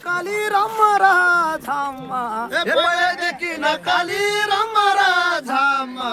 काली रमरा झामा हे पळे देखी ना काली रमरा झामा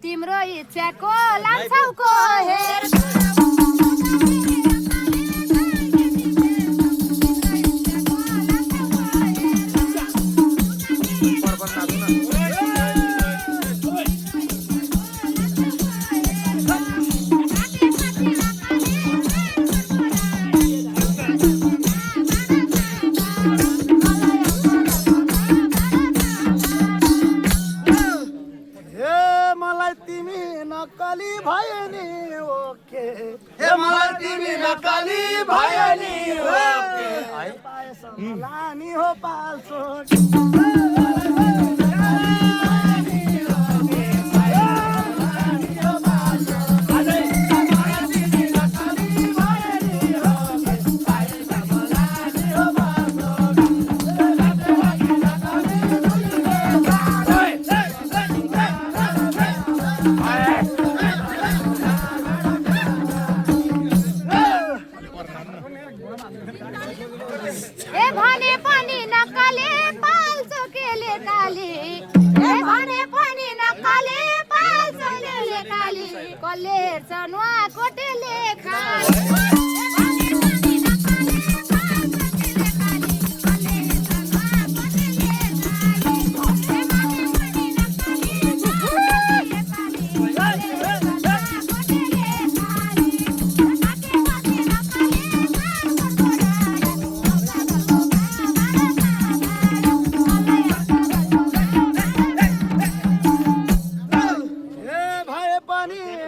तिम्रो इच्छाको लान्छौको हेर नकाली भायनी ओके हे मला तिमी नकाली भायनी ओके लानी हो पाल्छो भने पनि नकाले पाल्छो केले काली भने पनि नकाले पाल्छो केले काली कसले हेर्छ नुवा कोटेले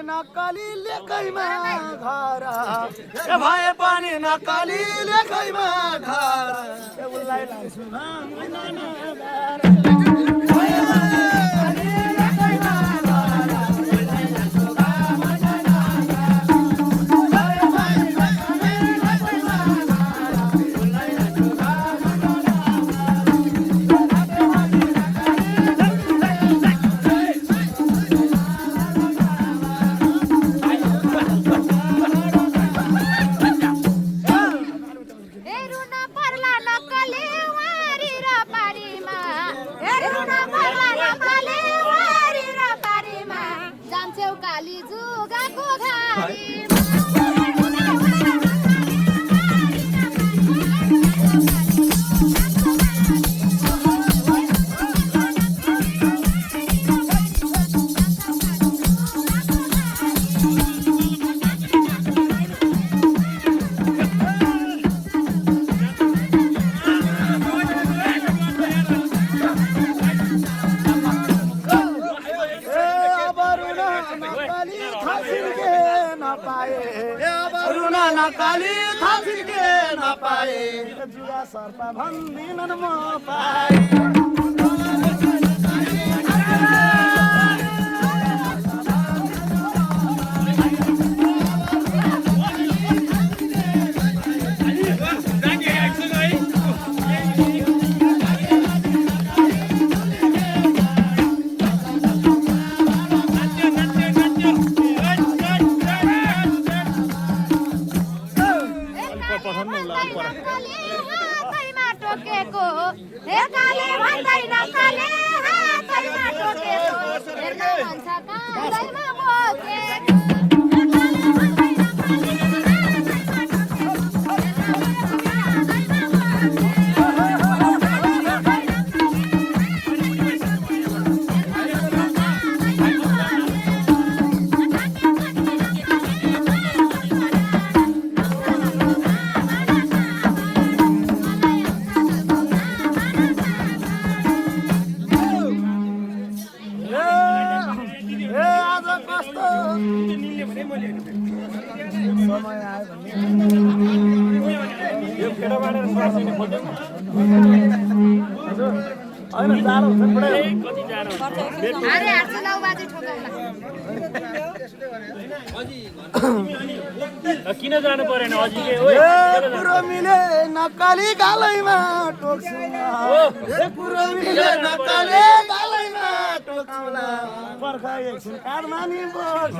नकाली लेखैमा घर ए भाइ पनि नकाली लेखैमा घर उसलाई लान्छु काली जुगाको घारी नकाली थासिके नपाए जुगा सर्पा भन्दिनन् म पाए टोकेको हेर्काले भन्दैन काले हातैमा टोकेको हेर्न भन्छ काँधैमा बोकेको जस्तो समय आयो भने जाडो हुन्छ अरे हार्छु लौ बाजे ठोकाउला किन जानु परेन अझिकै कुरो मिले नक्कली गालैमा टोक्छुला कुरो मिले नक्कली गालैमा टोक्छुला पर्खा एकछिन कारमा नि बोक्छ